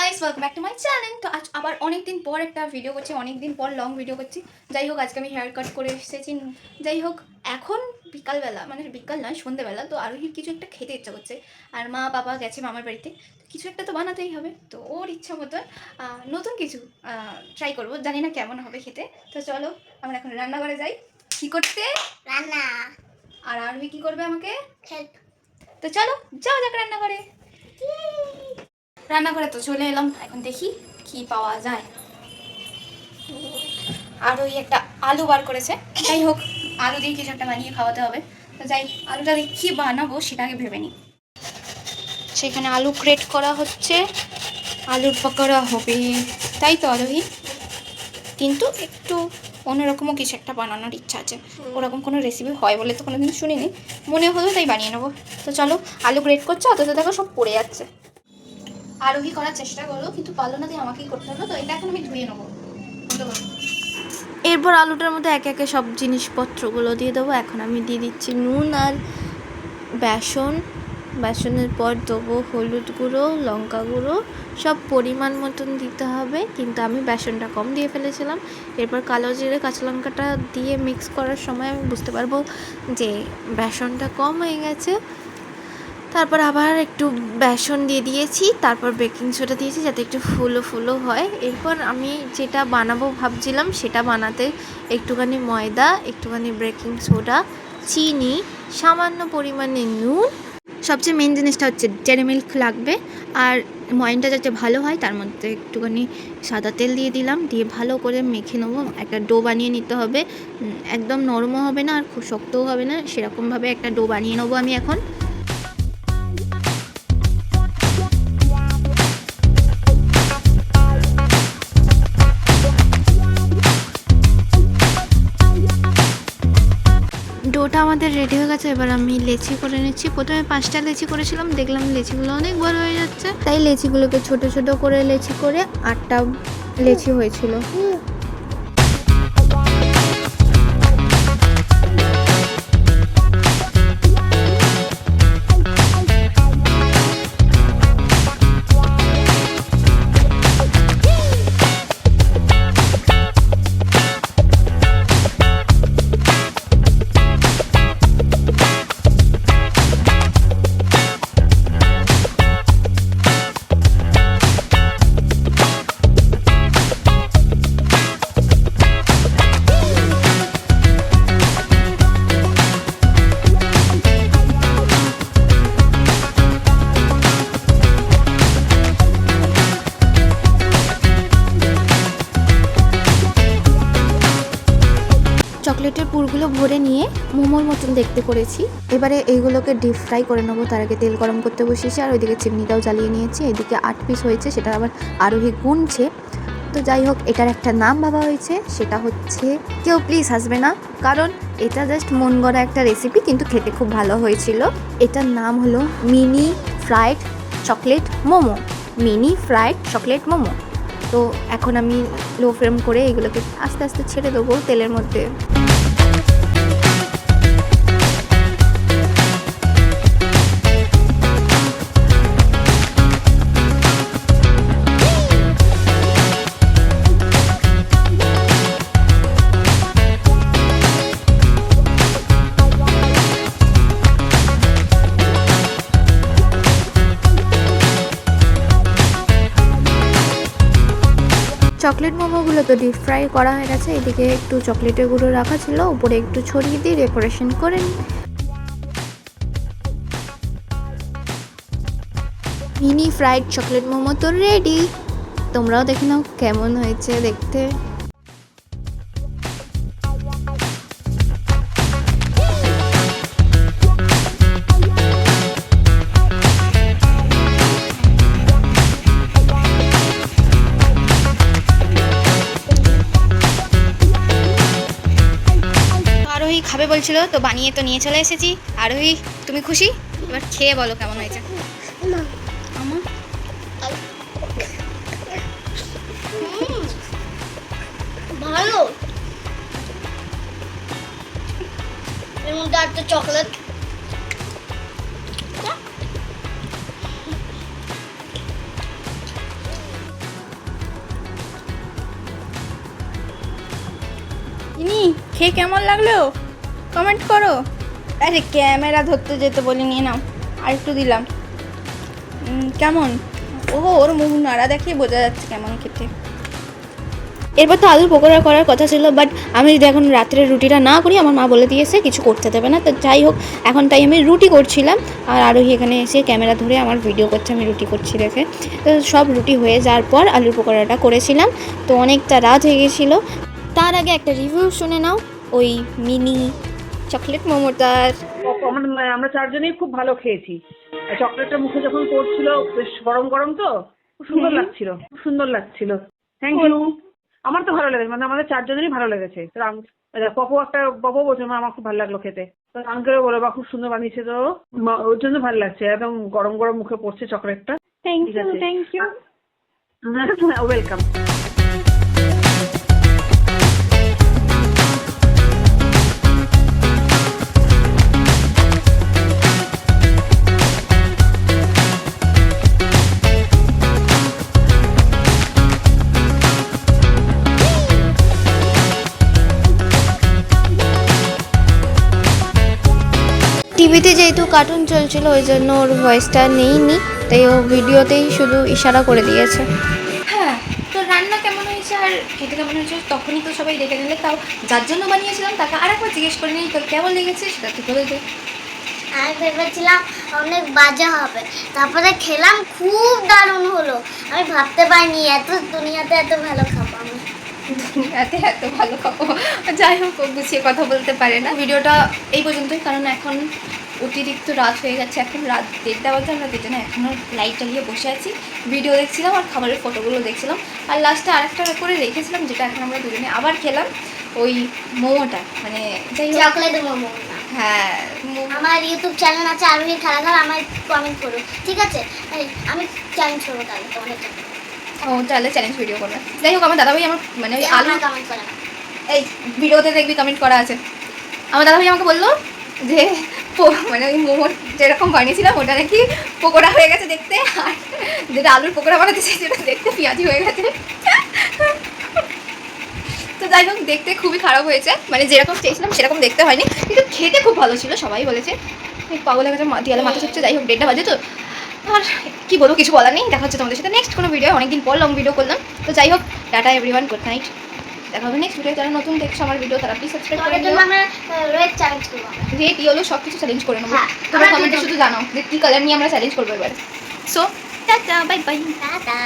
Guys, welcome back to my channel. তো আজ আবার অনেক দিন পর একটা ভিডিও করছি, অনেক দিন পর লং ভিডিও করছি। যাই হোক, আজকে আমি হেয়ার কাট করে এসেছি। যাই হোক, এখন বিকালবেলা, মানে বিকাল নয়, সন্ধ্যেবেলা। তো আরোহীর কিছু একটা খেতে ইচ্ছা করছে, আর মা বাবা গেছে মামার বাড়িতে। কিছু একটা তো বানাতেই হবে, তো ওর ইচ্ছা মতন নতুন কিছু ট্রাই করবো। জানি না কেমন হবে খেতে। তো চলো আমরা এখন রান্নাঘরে যাই। কি করতে? রান্না। আর আরোহী কি করবে? আমাকে হেল্প। তো চলো যাও যাক রান্নাঘরে। রান্নাঘরে তো চলে এলাম, এখন দেখি কি পাওয়া যায়। আর ওই একটা আলু বার করেছে। যাই হোক, আলু দিয়ে কিছু একটা বানিয়ে খাওয়াতে হবে। তো যাই, আলুটা দিয়ে কী বানাবো সেটা আগে ভেবে নিই। সেখানে আলু গ্রেট করা হচ্ছে, আলুর পকোড়া হবে, তাই তো আরোহী? কিন্তু একটু অন্যরকমও কিছু একটা বানানোর ইচ্ছা আছে। ওরকম কোনো রেসিপি হয় বলে তো কোনোদিন শুনিনি, মনে হলো তাই বানিয়ে নেবো। তো চলো, আলু গ্রেট করছে, অথচ দেখো সব পড়ে যাচ্ছে। আরোহী করার চেষ্টা করলো, কিন্তু পারলো না, দিয়ে আমাকেই করতে হলো। তো এটা এখন আমি ধুয়ে নেবো। এরপর আলুটার মধ্যে একে একে সব জিনিসপত্রগুলো দিয়ে দেবো। এখন আমি দিয়ে দিচ্ছি নুন আর বেসনের পর দেবো হলুদ গুঁড়ো, লঙ্কা গুঁড়ো, সব পরিমাণ মতন দিতে হবে, কিন্তু আমি বেসনটা কম দিয়ে ফেলেছিলাম। এরপর কালো জিরে কাঁচা লঙ্কাটা দিয়ে মিক্স করার সময় আমি বুঝতে পারবো যে বেসনটা কম হয়ে গেছে। তারপর আবার একটু বেসন দিয়ে দিয়েছি, তারপর বেকিং সোডা দিয়েছি যাতে একটু ফুলো ফুলো হয়। এরপর আমি যেটা বানাবো ভাবছিলাম সেটা বানাতে একটুখানি ময়দা, একটুখানি বেকিং সোডা, চিনি, সামান্য পরিমাণে নুন, সবচেয়ে মেন জিনিসটা হচ্ছে ডেয়ারি মিল্ক লাগবে। আর ময়নটা যাতে ভালো হয় তার মধ্যে একটুখানি সাদা তেল দিয়ে দিলাম, দিয়ে ভালো করে মেখে নেবো। একটা ডো বানিয়ে নিতে হবে, একদম নরমও হবে না আর খুব শক্তও হবে না, সেরকমভাবে একটা ডো বানিয়ে নেবো আমি এখন। ডোটা আমাদের রেডি হয়ে গেছে। এবার আমি লেচি করে নিচ্ছি। প্রথমে 5টা লেচি করেছিলাম, দেখলাম লেচিগুলো অনেক বড় হয়ে যাচ্ছে, তাই লেচিগুলোকে ছোট ছোট করে লেচি করে 8টা লেচি হয়েছিল। চকলেটের পুরগুলো ভরে নিয়ে মোমোর মতন দেখতে করেছি। এবারে এইগুলোকে ডিপ ফ্রাই করে নেবো। তার আগে তেল গরম করতে বসিয়েছি, আর ওইদিকে চিমনিটাও জ্বালিয়ে নিয়েছি। এদিকে 8 পিস হয়েছে, সেটা আবার আরোহী গুনছে। তো যাই হোক, এটার একটা নাম ভাবা হয়েছে, সেটা হচ্ছে, কেউ প্লিজ হাসবে না, কারণ এটা জাস্ট মন গড়া একটা রেসিপি, কিন্তু খেতে খুব ভালো হয়েছিল। এটার নাম হলো mini fried chocolate momo. Mini fried chocolate momo. তো এখন আমি লো ফ্লেম করে এগুলোকে আস্তে আস্তে ছেড়ে দেবো তেলের মধ্যে। চকলেট মোমোগুলো তো ডিপ ফ্রাই করা হয়ে গেছে। এদিকে একটু চকলেটের গুঁড়ো রাখা ছিল, উপরে একটু ছড়িয়ে দিয়ে ডেকোরেশন করে মিনি ফ্রাইড চকলেট মোমো তো রেডি। তোমরাও দেখে নাও কেমন হয়েছে দেখতে। আরোহী খাবে বলছিল, তো বানিয়ে তো নিয়ে চলে এসেছি। আরোহী, তুমি খুশি? এবার খেয়ে বলো কেমন হয়েছে। ভালো। এর মধ্যে একটা চকলেট। নি খেয়ে কেমন লাগলো কমেন্ট করো। আরে ক্যামেরা ধরতে যেতে বলি, নিয়ে নাও আর একটু দিলাম। কেমন? ওর মুখ নাড়া দেখে বোঝা যাচ্ছে কেমন খেতে। এরপর তো আলুর পকোড়া করার কথা ছিল, বাট আমি যদি এখন রাত্রে রুটিটা না করি আমার মা বলে দিয়েছে কিছু করতে দেবে না। তো যাই হোক, এখন তাই আমি রুটি করছিলাম আর আরোহী এখানে এসে ক্যামেরা ধরে আমার ভিডিও করছে আমি রুটি করছি দেখে। তো সব রুটি হয়ে যাওয়ার পর আলুর পকোড়াটা করেছিলাম, তো অনেকটা রাত হয়ে গেছিলো। তার আগে একটা রিভিউ শুনে নাও ওই মিনি চকলেট মোমোটার। আমরা চারজনেই খুব ভালো খেয়েছি। চকলেটটা মুখে যখন পড়ছিল বেশ গরম গরম, তো খুব সুন্দর লাগছিল, খুব সুন্দর লাগছিল। Thank you. আমার তো ভালো লেগেছে, মানে আমাদের চারজনেরই ভালো লেগেছে। পপো বলছে মা আমার খুব ভালো লাগলো খেতে। তো আঙ্কেলও বলে বা খুব সুন্দর বানিয়েছে, তো ওর জন্য ভালো লাগছে। একদম গরম গরম মুখে পড়ছে চকলেটটা। Thank you. ওয়েলকাম। টিভিতে যেহেতু কার্টুন চলছিল ওই জন্য ওর ভয়েসটা নেইনি, তাই ও ভিডিওতেই শুধু ইশারা করে দিয়েছে। হ্যাঁ, তো রান্না কেমন হয়েছে আর খেতে কেমন হয়েছে তখনই তো সবাই দেখে নিলে। তাও যার জন্য বানিয়েছিলাম তাকে আরেকবার জিজ্ঞেস করে নিই তোর কেমন লেগেছে সেটা তুই বলে দে। আমি ভেবেছিলাম অনেক বাজে হবে, তারপরে খেলাম, খুব দারুণ হলো। আমি ভাবতে পারিনি এত দুনিয়াতে এত ভালো খাবো আমি। এত ভালো খাবো। যাই হোক, ও গুছিয়ে কথা বলতে পারে না। ভিডিওটা এই পর্যন্তই, কারণ এখন অতিরিক্ত রাত হয়ে যাচ্ছে। এখন রাত 1:30 বাজে, আমরা দুজনে এখনও লাইট জ্বালিয়ে বসে আছি, ভিডিও দেখছিলাম আর খাবারের ফটোগুলো দেখছিলাম। আর লাস্টে আরেকটা করে রেখেছিলাম যেটা এখন আমরা দুজনে আবার খেলাম, ওই মোমোটা। মানে যাই হোক, চকলেট মোমো। হ্যাঁ আমার ইউটিউব চ্যানেল আছে আরোহী খেলাঘর, আমার কমেন্ট করো, ঠিক আছে? আমি চ্যালেঞ্জ করবো তাহলে তোমাদের জন্য। ও তাহলে চ্যালেঞ্জ ভিডিও করবে। যাই হোক, আমার দাদাভাই আমার মানে ওই আলু কমেন্ট করে এই ভিডিওতে দেখবি কমেন্ট করা আছে। আমার দাদাভাই আমাকে বললো যে মানে ওই মোমো যেরকম বানিয়েছিলাম ওটা নাকি পকোড়া হয়ে গেছে দেখতে, আর যেটা আলুর পকোড়া বানাতে চাই সেটা দেখতে পেঁয়াজি হয়ে গেছে। তো যাই হোক, দেখতে খুবই খারাপ হয়েছে, মানে যেরকম চেয়েছিলাম সেরকম দেখতে হয়নি, কিন্তু খেতে খুব ভালো ছিল। সবাই বলেছে পাগলের কাছে দেয়ালে মাথা হচ্ছে। যাই হোক, 1:30 বাজে তো আর কি বলবো, কিছু বলার নেই। দেখা হচ্ছে তোমাদের সাথে নেক্সট কোনো ভিডিও। অনেকদিন পর লং ভিডিও করলাম। তো যাই হোক, টাটা এভরিওয়ান, গুড নাইট। দেখা হবে নেক্সট ভিডিও। যারা নতুন দেখছো আমার ভিডিও তারা প্লিজ সাবস্ক্রাইব করে দিও। আমরা রেড চ্যালেঞ্জ করবো। রেট ইয়েলো সব কিছু চ্যালেঞ্জ করে নেবো। হ্যাঁ, তোমরা আমরা কমেন্টে দুজন। শুধু জানাও যে কী কালার নিয়ে আমরা চ্যালেঞ্জ করবো এবার। So tata, bye bye. Tata.